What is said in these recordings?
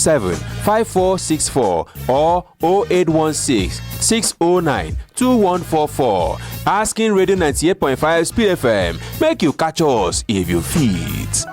5464 or 0816-609-2144. Asking Radio 98.5 Speed FM. Make you catch us if you fit.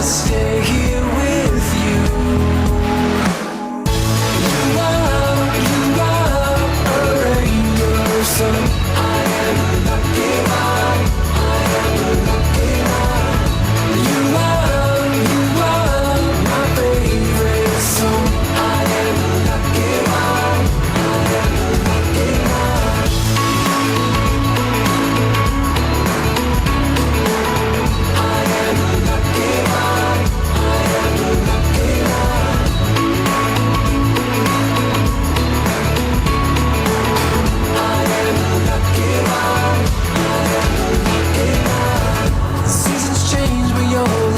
Stay here with you. You are a rainbow, so I am lucky one. I am lucky one. You are my favorite song. I am lucky one. I am lucky one. I am lucky one.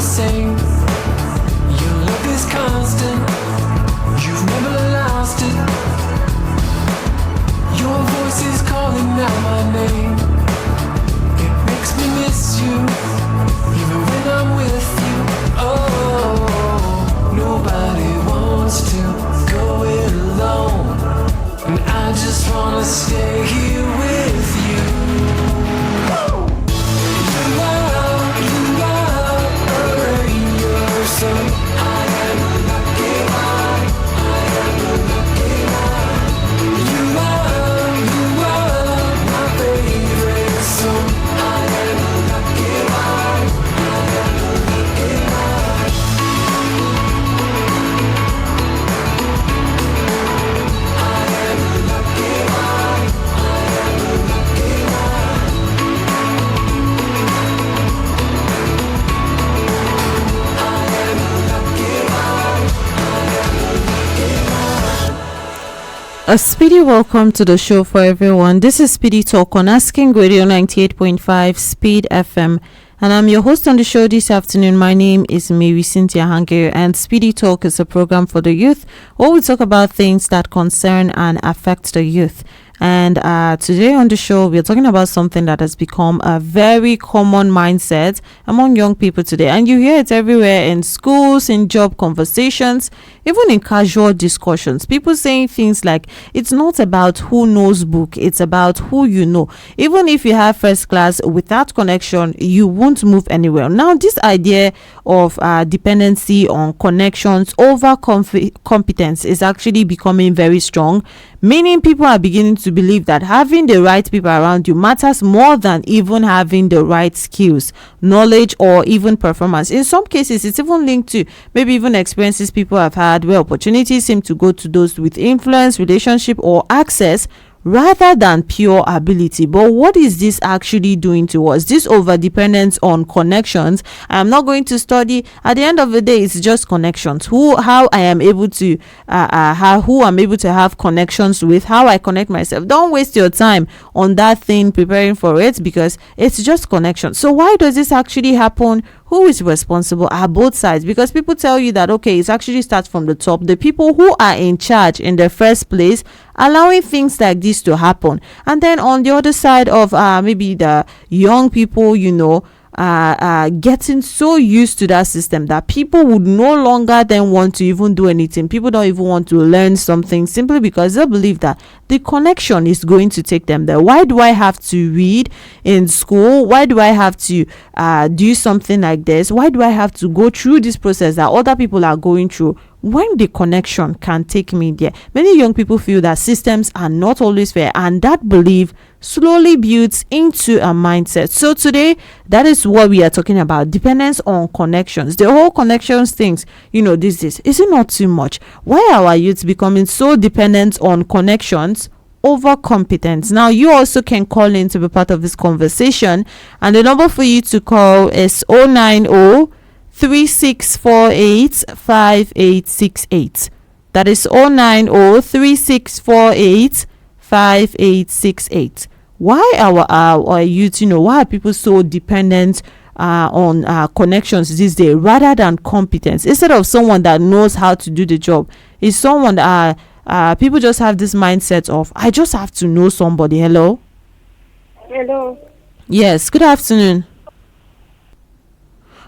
Same. Your love is constant. You've never lost it. Your voice is calling out my name. It makes me miss you, even when I'm with you. Oh, nobody wants to go it alone, and I just wanna stay here with you. So I am lucky one. I am lucky one. You are my favorite song. I am lucky one. I am lucky one. I am lucky one. I am lucky one. A speedy welcome to the show for everyone. This is SPEEDy Talk on Asking Radio 98.5 Speed FM. And I'm your host on the show this afternoon. My name is Marysyntia Hangeior, and SPEEDy Talk is a program for the youth where we talk about things that concern and affect the youth. And today on the show, we're talking about something that has become a very common mindset among young people today. And you hear it everywhere in schools, in job conversations, even in casual discussions. People saying things like, it's not about who knows book, it's about who you know. Even if you have first class, without connection, you won't move anywhere. Now, this idea of dependency on connections over competence is actually becoming very strong, meaning people are beginning to believe that having the right people around you matters more than even having the right skills, knowledge, or even performance. In some cases, it's even linked to maybe even experiences people have had where opportunities seem to go to those with influence, relationship, or access rather than pure ability. But what is this actually doing to us? This over dependence on connections. I'm not going to study. At the end of the day, it's just connections. How I am able to who I'm able to have connections with, how I connect myself. Don't waste your time on that thing preparing for it, because it's just connection. So why does this actually happen? Who is responsible? Are both sides? Because people tell you that, okay, it actually starts from the top. The people who are in charge in the first place, allowing things like this to happen. And then on the other side of maybe the young people, getting so used to that system that people would no longer then want to even do anything. People don't even want to learn something simply because they believe that the connection is going to take them there. Why do I have to read in school? Why do I have to do something like this? Why do I have to go through this process that other people are going through when the connection can take me there. Many young people feel that systems are not always fair, and that belief slowly builds into a mindset. So today, that is what we are talking about: dependence on connections. The whole connections things, this is it not too much? Why are our youth becoming so dependent on connections over competence? Now, you also can call in to be part of this conversation, and the number for you to call is 090-3648-5868. That is 090-3648-5868. Why our youth, why are people so dependent on connections these days rather than competence? Instead of someone that knows how to do the job, is someone that people just have this mindset of, I just have to know somebody. Hello? Hello. Yes, good afternoon.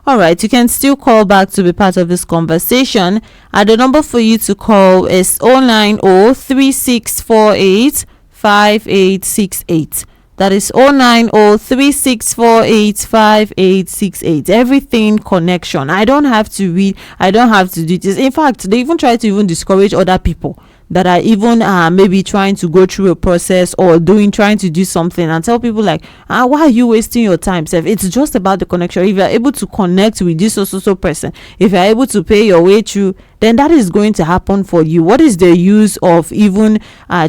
All right, you can still call back to be part of this conversation. The number for you to call is 090-3648-5868. That is 090-3648-5868. Everything connection. I don't have to read. I don't have to do this. In fact, they even try to even discourage other people that are even maybe trying to go through a process or trying to do something, and tell people like, why are you wasting your time, Seth? It's just about the connection. If you're able to connect with this so person, if you're able to pay your way through, then that is going to happen for you. What is the use of even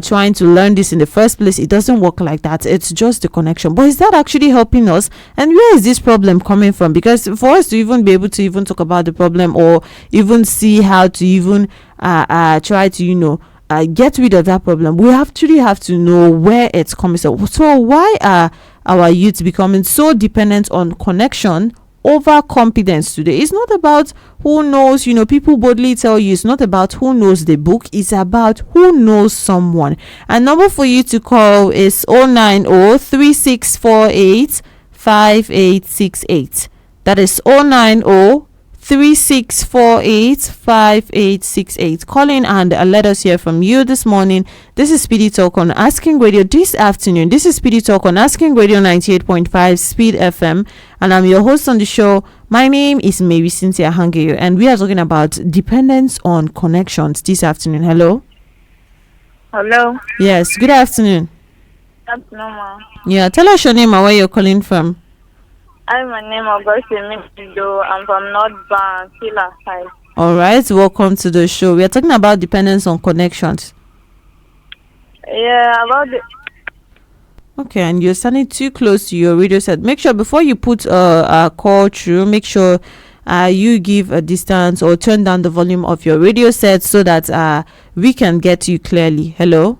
trying to learn this in the first place? It doesn't work like that. It's just the connection. But is that actually helping us? And where is this problem coming from? Because for us to even be able to even talk about the problem, or even see how to even try to get rid of that problem, we actually have to know where it's coming from. So why are our youth becoming so dependent on connection over competence today? It's not about who knows. People boldly tell you it's not about who knows the book, it's about who knows someone. And number for you to call is 090-3648-5868. That is 090-3648-5868. Call in and let us hear from you this morning. This is Speedy Talk on Asking Radio. This afternoon, this is Speedy Talk on Asking Radio 98.5 Speed FM, and I'm your host on the show. My name is Marysyntia Hangeior, and we are talking about dependence on connections this afternoon. Hello? Hello. Yes, good afternoon. Good afternoon, ma. Yeah, tell us your name and where you're calling from. Hi, my name is Augustine Mido. I'm from North Bank, Killer Side. All right, welcome to the show. We are talking about dependence on connections. Yeah, about the... Okay, and you're standing too close to your radio set. Make sure before you put a call through, make sure you give a distance or turn down the volume of your radio set so that we can get you clearly. Hello?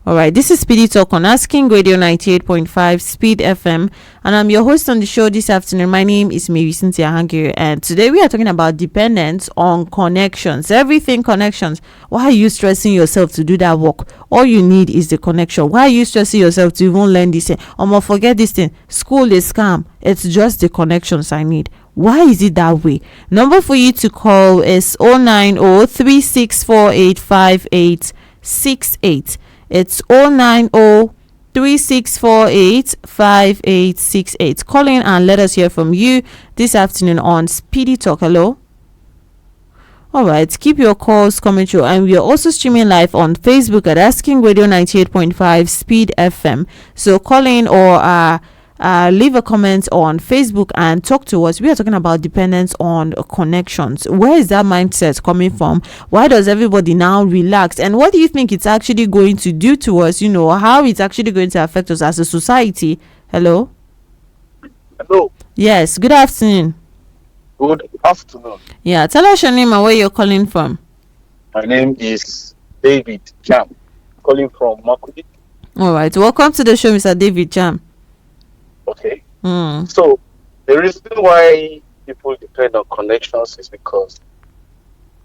All right, this is Speedy Talk on Asking Radio 98.5 Speed FM, and I'm your host on the show this afternoon. My name is Marysyntia Hangeior, and today we are talking about dependence on connections. Everything connections. Why are you stressing yourself to do that work? All you need is the connection. Why are you stressing yourself to even learn this thing? Forget this thing. School is scam. It's just the connections I need. Why is it that way? Number for you to call is 090-3648-5868. It's 090-3648-5868. Call in and let us hear from you this afternoon on Speedy Talk. Hello? All right, keep your calls coming through. And we are also streaming live on Facebook at Asking Radio 98.5 Speed FM. So call in or leave a comment on Facebook and talk to us. We are talking about dependence on connections. Where is that mindset coming from? Why does everybody now relax? And what do you think it's actually going to do to us? How it's actually going to affect us as a society? Hello? Hello. Yes, good afternoon. Good afternoon. Yeah, tell us your name and where you're calling from. My name is David Jam, calling from Makudi. All right, welcome to the show, Mr. David Jam. Okay. So the reason why people depend on connections is because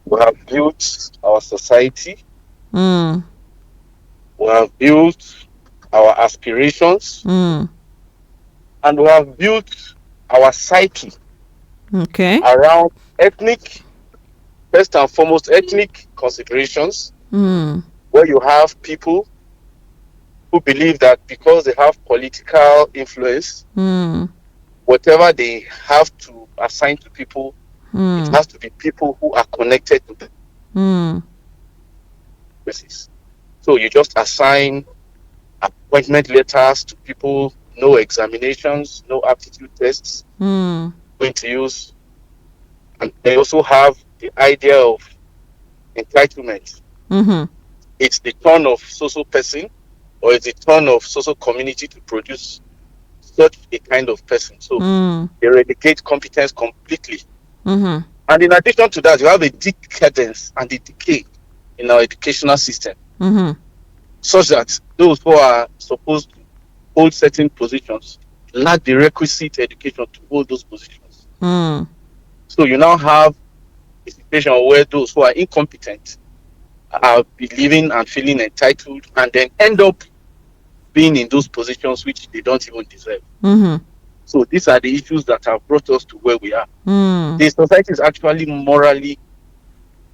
we have built our society, we have built our aspirations, and we have built our psyche around first and foremost ethnic considerations, where you have people who believe that because they have political influence, whatever they have to assign to people It has to be people who are connected to the places. So you just assign appointment letters to people, no examinations, no aptitude tests going to use. And they also have the idea of entitlement. It's the turn of social person or it's the turn of social community to produce such a kind of person. So they relegate competence completely. And in addition to that, you have a decadence and a decay in our educational system, such that those who are supposed to hold certain positions lack the requisite education to hold those positions. So you now have a situation where those who are incompetent are believing and feeling entitled and then end up being in those positions which they don't even deserve. So these are the issues that have brought us to where we are. The society is actually morally,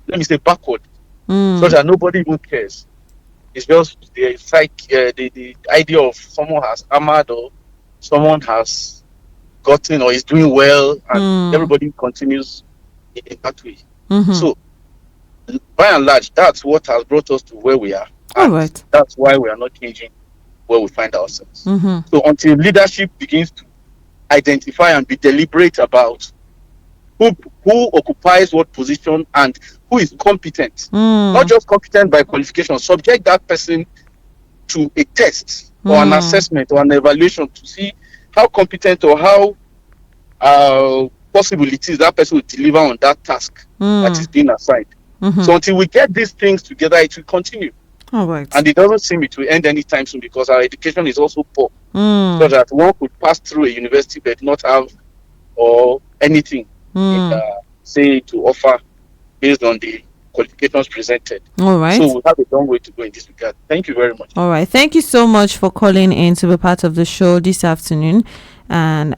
let me say, backward, so that nobody even cares. It's just the idea of someone has armored or someone has gotten or is doing well, and everybody continues in that way. So by and large, that's what has brought us to where we are. All right. That's why we are not changing where we find ourselves. So until leadership begins to identify and be deliberate about who occupies what position and who is competent, not just competent by qualification, subject that person to a test or an assessment or an evaluation to see how competent or how possible it is that person will deliver on that task that is being assigned. So until we get these things together, it will continue. All right. And it doesn't seem it will end anytime soon because our education is also poor. So that one could pass through a university but not have or anything, say, to offer based on the qualifications presented. All right. So we have a long way to go in this regard. Thank you very much. All right. Thank you so much for calling in to be part of the show this afternoon. And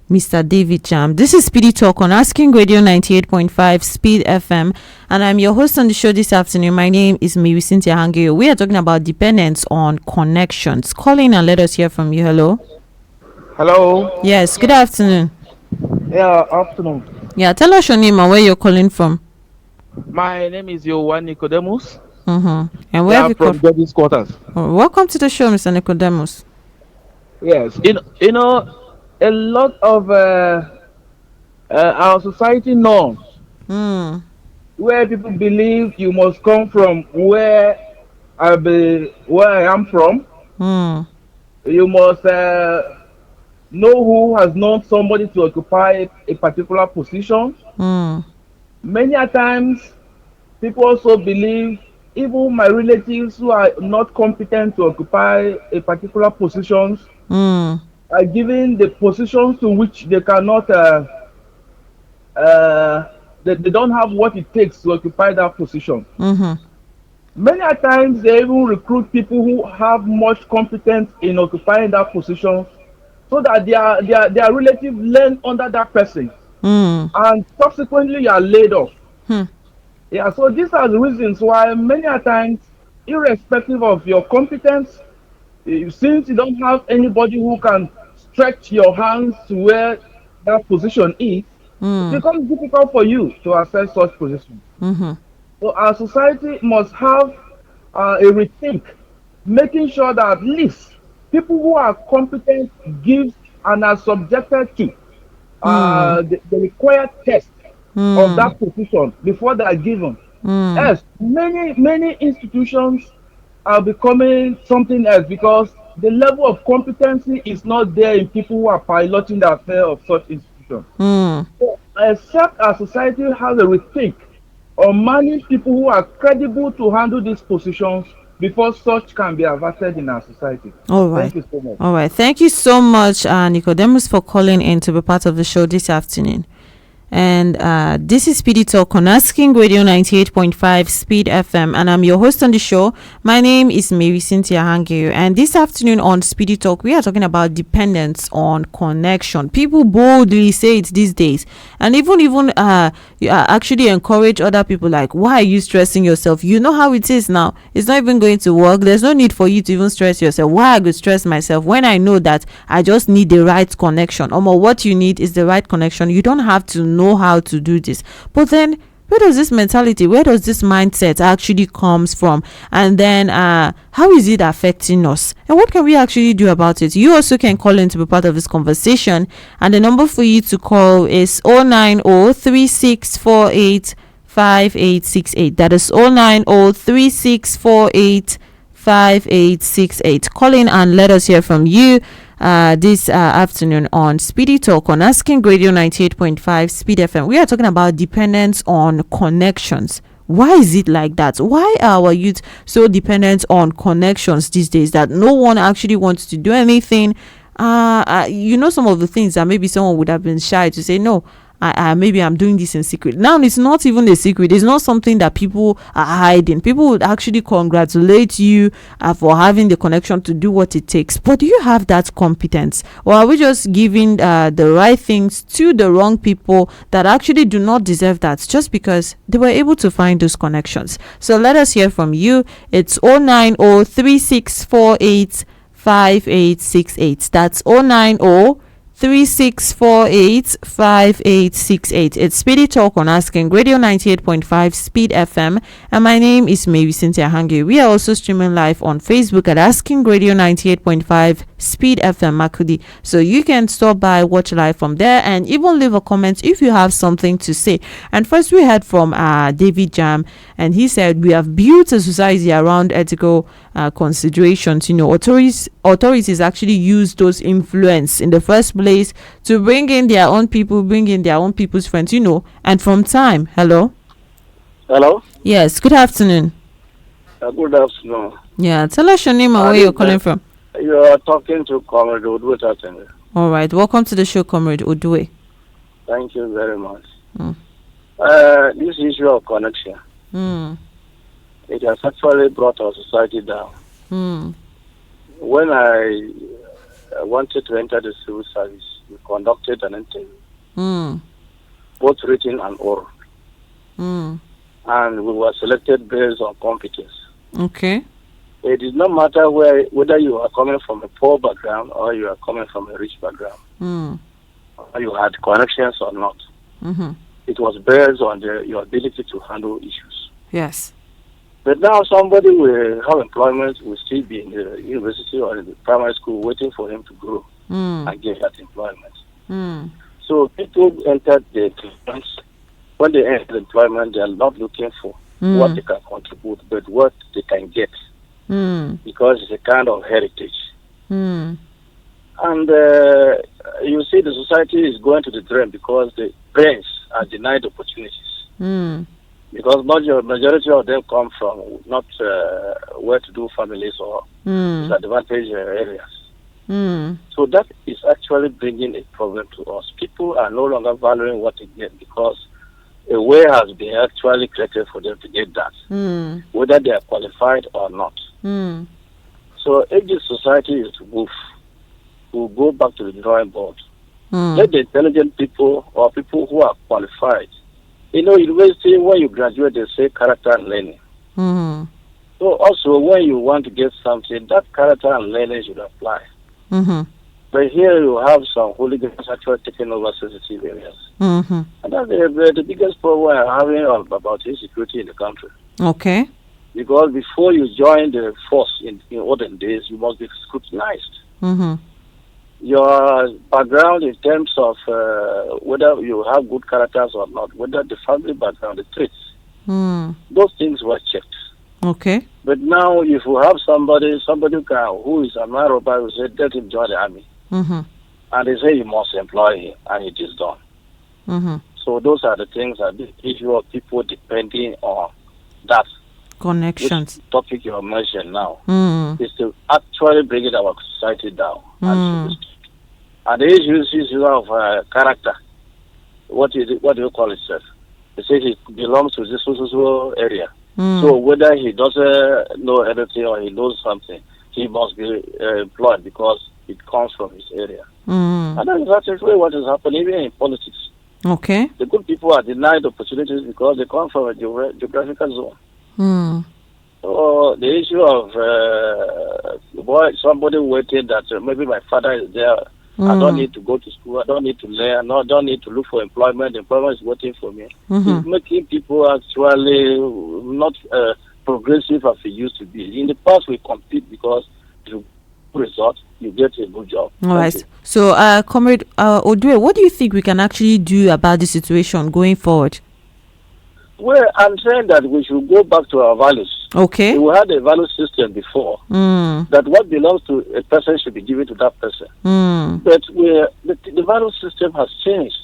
Mr. David Jam. This is Speedy Talk on Asking Radio 98.5 Speed FM. And I'm your host on the show this afternoon. My name is Marysyntia Hangeior. We are talking about dependence on connections. Call in and let us hear from you. Hello. Hello. Yes. Good afternoon. Yeah, afternoon. Yeah. Tell us your name and where you're calling from. My name is Yohan Nicodemus. And where have you from Judges Quarters. Welcome to the show, Mr. Nicodemus. Yes. You know, a lot of our society norms where people believe you must come from where I am from. You must know who has known somebody to occupy a particular position. Many a times, people also believe even my relatives who are not competent to occupy a particular position are given the positions to which they cannot, they don't have what it takes to occupy that position. Many a times they even recruit people who have much competence in occupying that position so that their relatives learn under that person and subsequently are laid off. Yeah, so these are the reasons why many a times, irrespective of your competence, since you don't have anybody who can stretch your hands to where that position is, it becomes difficult for you to access such positions. So our society must have a rethink, making sure that at least people who are competent give and are subjected to the required test of that position before they are given. Yes, many institutions are becoming something else because the level of competency is not there in people who are piloting the affair of such institutions. So, except our society has a rethink on managing people who are credible to handle these positions before such can be averted in our society. All right. Thank you so much. All right. Thank you so much, Nicodemus, for calling in to be part of the show this afternoon. And this is Speedy Talk on Asking Radio 98.5 Speed FM, and I'm your host on the show. My name is Marysyntia Hangeior, and this afternoon on Speedy Talk we are talking about dependence on connection. People boldly say it these days, and even actually encourage other people, like, why are you stressing yourself? You know how it is now. It's not even going to work. There's no need for you to even stress yourself. Why I go stress myself when I know that I just need the right connection? What you need is the right connection. You don't have to know know how to do this. But then, where does this mentality, where does this mindset actually comes from? And then how is it affecting us? And what can we actually do about it? You also can call in to be part of this conversation. And the number for you to call is 090-3648-5868. That is 090-3648-5868. Call in and let us hear from you this afternoon on Speedy Talk on Asking Radio 98.5 Speed FM. We are talking about dependence on connections. Why is it like that? Why are our youth so dependent on connections these days that no one actually wants to do anything? Some of the things that maybe someone would have been shy to say, no, maybe I'm doing this in secret. Now it's not even a secret. It's not something that people are hiding. People would actually congratulate you for having the connection to do what it takes. But do you have that competence, or are we just giving the right things to the wrong people that actually do not deserve that just because they were able to find those connections? So let us hear from you. It's 090-3648-5868. That's 090-3648-5868. It's Speedy Talk on Asking Radio 98.5 Speed FM, and my name is Marysyntia Hangeior. We are also streaming live on Facebook at Asking Radio 98.5 Speed FM Makudi. So you can stop by, watch live from there, and even leave a comment if you have something to say. And first, we heard from David Jam, and he said we have built a society around ethical considerations. Authorities actually use those influence in the first place to bring in their own people, bring in their own people's friends, and from time. Hello. Yes, good afternoon. Good afternoon. Yeah, tell us your name and where you're calling from. You are talking to Comrade Odwe Tatenge. All right, welcome to the show, Comrade Odwe. Thank you very much. This issue of connection, it has actually brought our society down. When I wanted to enter the civil service, we conducted an interview, both written and oral, and we were selected based on competence. Okay. It did not matter whether you are coming from a poor background or you are coming from a rich background, or you had connections or not. It was based on your ability to handle issues. Yes. But now somebody will have employment, will still be in the university or in the primary school waiting for him to grow and get that employment. So people enter the employment. When they enter employment, they are not looking for what they can contribute, but what they can get. Because it's a kind of heritage. And you see the society is going to the drain because the brains are denied opportunities. Because majority of them come from not well-to-do families or disadvantaged areas. So that is actually bringing a problem to us. People are no longer valuing what they get because a way has been actually created for them to get that, whether they are qualified or not. So if this society is to move, we'll go back to the drawing board. Let the intelligent people or people who are qualified. University, when you graduate, they say character and learning. So also, when you want to get something, that character and learning should apply. But here you have some hooligans actually taking over sensitive areas. And that's the biggest problem we're having about insecurity in the country. Okay. Because before you join the force in olden days, you must be scrutinized. Your background in terms of whether you have good characters or not, whether the family background, the traits, those things were checked. Okay. But now, if you have somebody who is a man robber, who said, let him join the army, and they say you must employ him, and it is done. So those are the things that the issue of people depending on that connections. Which topic you have mentioned now is to actually bring our society down. And the issue of character. What do you call it, sir? They say he belongs to this social area. So whether he doesn't know anything or he knows something, he must be employed because it comes from his area. And that is actually what is happening even in politics. Okay. The good people are denied opportunities because they come from a geographical zone. So the issue of somebody waiting that maybe my father is there I don't need to go to school. I don't need to learn. I don't need to look for employment. Employment is waiting for me. It's making people actually not progressive as it used to be. In the past, we compete because you result, you get a good job. All right. So, Comrade Odue, what do you think we can actually do about the situation going forward? Well, I'm saying that we should go back to our values. Okay. We had a value system before that what belongs to a person should be given to that person. But the value system has changed.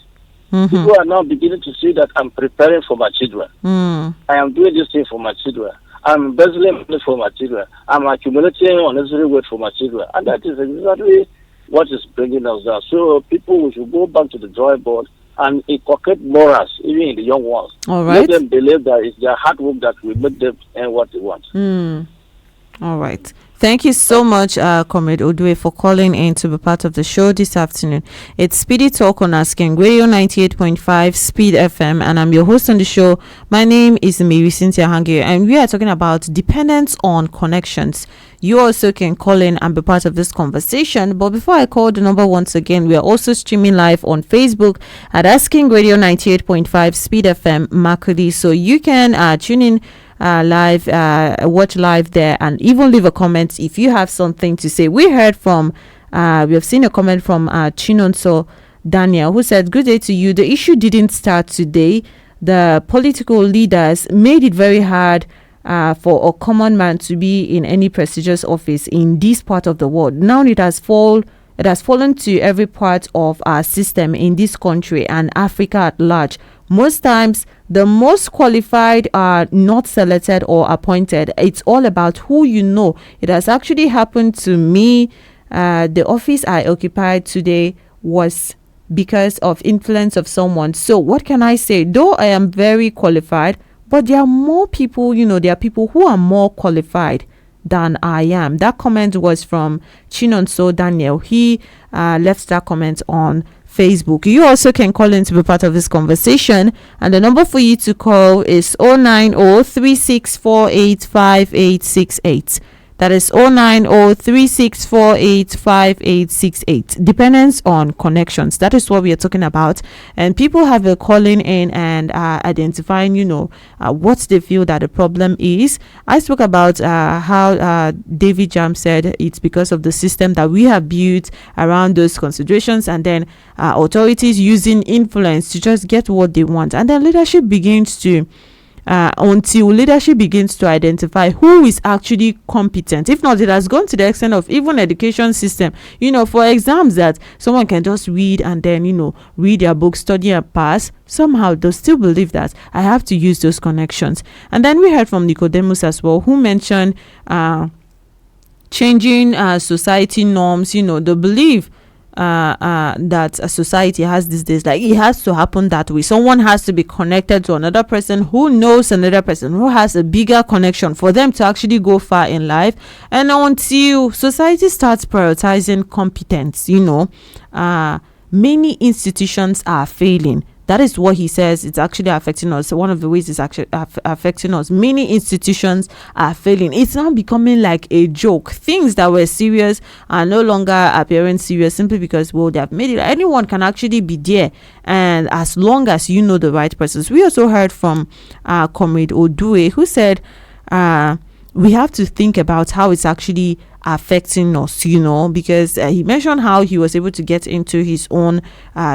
People are now beginning to see that I'm preparing for my children. I am doing this thing for my children. I'm embezzling money for my children. I'm accumulating unnecessary weight for my children. And that is exactly what is bringing us down. So people, we should go back to the drawing board and inculcate morals, even in the young ones. All right. Let them believe that it's their hard work that will make them earn what they want. All right. Thank you so much, Comrade Odue, for calling in to be part of the show this afternoon. It's Speedy Talk on Asking Radio 98.5 Speed FM, and I'm your host on the show. My name is Marysyntia Hangeior, and we are talking about dependence on connections. You also can call in and be part of this conversation. But before I call the number once again, we are also streaming live on Facebook at Asking Radio 98.5 Speed FM Makudi. So you can tune in live, watch live there, and even leave a comment if you have something to say. We heard from, we have seen a comment from Chinonso Daniel, who said, "Good day to you. The issue didn't start today. The political leaders made it very hard for a common man to be in any prestigious office in this part of the world. Now it has fallen to every part of our system in this country and Africa at large. Most times, the most qualified are not selected or appointed. It's all about who you know. It has actually happened to me. The office I occupied today was because of influence of someone. So what can I say? Though I am very qualified, but there are more people, there are people who are more qualified than I am." That comment was from Chinonso Daniel. He left that comment on Facebook. You also can call in to be part of this conversation, and the number for you to call is 09036485868. That is 09036485868. Dependence on connections. That is what we are talking about. And people have been calling in and identifying, what they feel that the problem is. I spoke about how David Jam said it's because of the system that we have built around those considerations, and then authorities using influence to just get what they want. And then leadership begins to until leadership begins to identify who is actually competent. If not, it has gone to the extent of even education system, for exams that someone can just read and then, read their book, study and pass. Somehow they'll still believe that I have to use those connections. And then we heard from Nicodemus as well, who mentioned changing society norms, the belief that a society has these days, like it has to happen that way. Someone has to be connected to another person who knows another person who has a bigger connection for them to actually go far in life. And until society starts prioritizing competence, many institutions are failing. That is what he says. It's actually affecting us. One of the ways it's actually affecting us. Many institutions are failing. It's now becoming like a joke. Things that were serious are no longer appearing serious simply because, they have made it. Anyone can actually be there. And as long as you know the right persons. We also heard from Comrade Odue, who said we have to think about how it's actually affecting us, because he mentioned how he was able to get into his own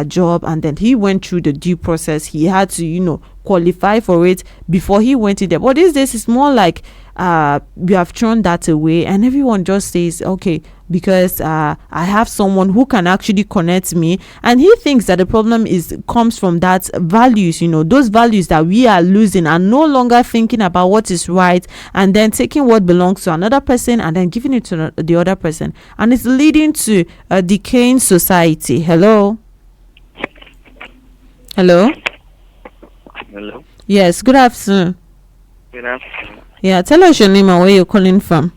job, and then he went through the due process. He had to qualify for it before he went in there. But these days it's more like we have thrown that away, and everyone just says, okay, because I have someone who can actually connect me, and he thinks that the problem comes from that values, those values that we are losing, and no longer thinking about what is right, and then taking what belongs to another person and then giving it to the other person, and it's leading to a decaying society. Hello. Yes, good afternoon. Yeah, tell us your name and where you're calling from.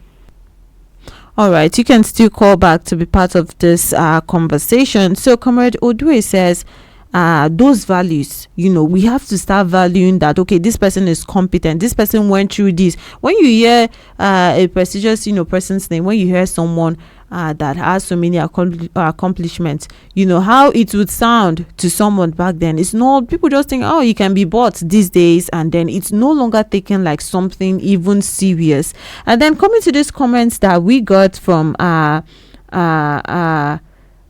All right, you can still call back to be part of this conversation. So Comrade Odue says those values. We have to start valuing that, okay, this person is competent, this person went through this. When you hear a prestigious person's name, when you hear someone that has so many accomplishments, how it would sound to someone back then. It's not, people just think, oh, you can be bought these days, and then it's no longer taken like something even serious. And then coming to these comments that we got from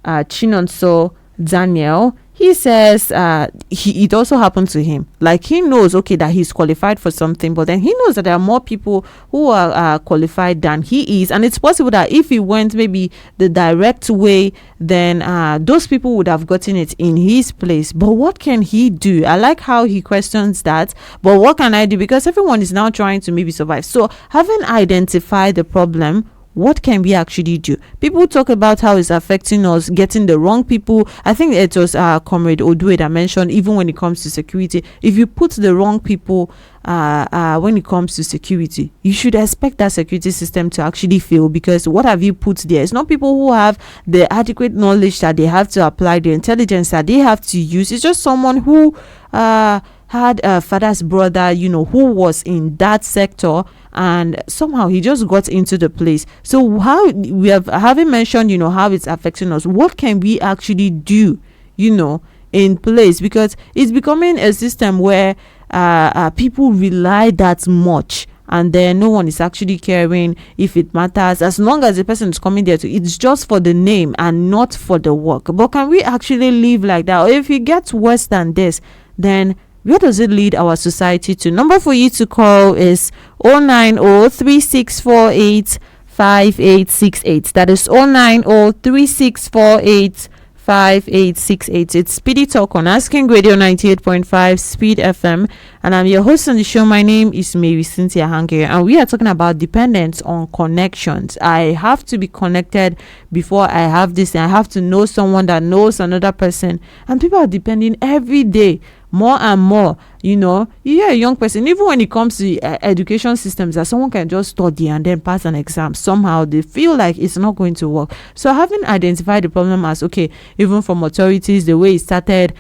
Chinonso Daniel, he says it also happened to him. Like, he knows, okay, that he's qualified for something, but then he knows that there are more people who are qualified than he is, and it's possible that if he went maybe the direct way, then those people would have gotten it in his place. But what can he do? I like how he questions that. But what can I do? Because everyone is now trying to maybe survive. So having identified the problem, what can we actually do? People talk about how it's affecting us, getting the wrong people. I think it was Comrade Odue that mentioned, even when it comes to security, if you put the wrong people when it comes to security, you should expect that security system to actually fail, because what have you put there? It's not people who have the adequate knowledge that they have to apply, the intelligence that they have to use. It's just someone who had a father's brother, who was in that sector, and somehow he just got into the place. So how we haven't mentioned, how it's affecting us. What can we actually do, in place? Because it's becoming a system where people rely that much, and then no one is actually caring if it matters. As long as the person is coming there it's just for the name and not for the work. But can we actually live like that? Or if it gets worse than this, then where does it lead our society to? Number for you to call is 090-3648-5868. That is 090-3648-5868. It's Speedy Talk on Asking Radio 98.5 Speed FM, and I'm your host on the show. My name is Marysyntia Hangeior, and we are talking about dependence on connections. I have to be connected before I have this, and I have to know someone that knows another person, and people are depending every day more and more. You hear a young person, even when it comes to education systems, that someone can just study and then pass an exam, somehow they feel like it's not going to work. So having identified the problem as, okay, even from authorities, the way it started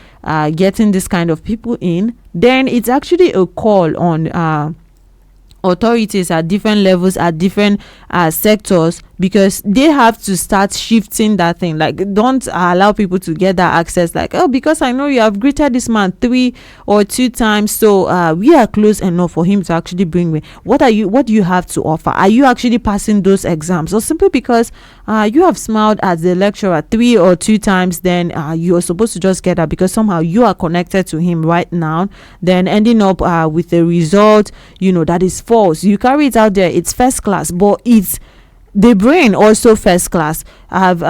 getting this kind of people in, then it's actually a call on authorities at different levels, at different sectors, because they have to start shifting that thing. Like, don't allow people to get that access, like, oh, because I know you have greeted this man 3 or 2 times, so we are close enough for him to actually bring me. What do you have to offer? Are you actually passing those exams? Or simply because you have smiled at the lecturer 3 or 2 times, then you're supposed to just get that because somehow you are connected to him right now, then ending up with a result that is false. You carry it out there, it's first class, but it's the brain also first class. Have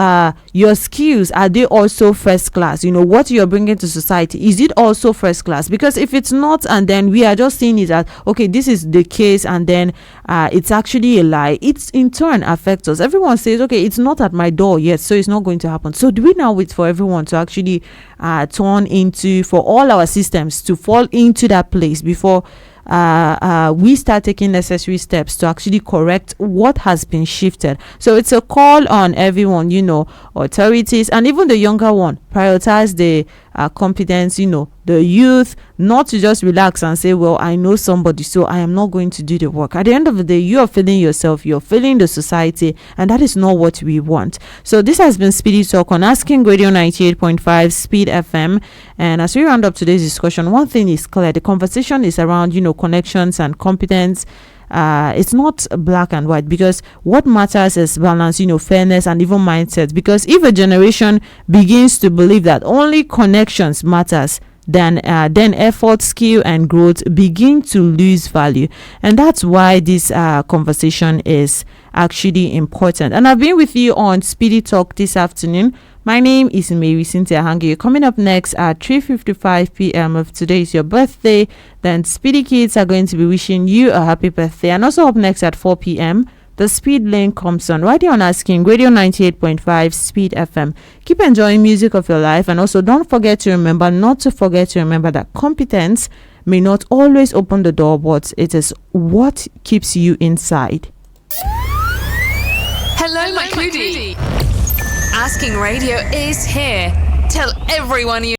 your skills, are they also first class? What you're bringing to society, is it also first class? Because if it's not, and then we are just seeing it as, okay, this is the case, and then it's actually a lie, it's in turn affects us. Everyone says, okay, it's not at my door yet, so it's not going to happen. So do we now wait for everyone to actually for all our systems to fall into that place before we start taking necessary steps to actually correct what has been shifted? So it's a call on everyone, authorities, and even the younger one, prioritize the competence, the youth, not to just relax and say, well, I know somebody, so I am not going to do the work. At the end of the day, you are failing yourself, you're failing the society, and that is not what we want. So this has been Speedy Talk on Asking Radio 98.5 Speed FM. And as we round up today's discussion, one thing is clear: the conversation is around connections and competence. It's not black and white, because what matters is balance, fairness, and even mindset. Because if a generation begins to believe that only connections matters, then effort, skill, and growth begin to lose value. And that's why this conversation is actually important. And I've been with you on Speedy Talk this afternoon. My name is Marysyntia Hangeior. Coming up next at 3:55 p.m. if today is your birthday, then Speedy Kids are going to be wishing you a happy birthday. And also up next at 4 p.m, the Speed Lane comes on right here on Asking Radio 98.5 Speed FM. Keep enjoying music of your life, and also don't forget to remember that competence may not always open the door, but it is what keeps you inside. Hello, my Cootie. Asking Radio is here. Tell everyone you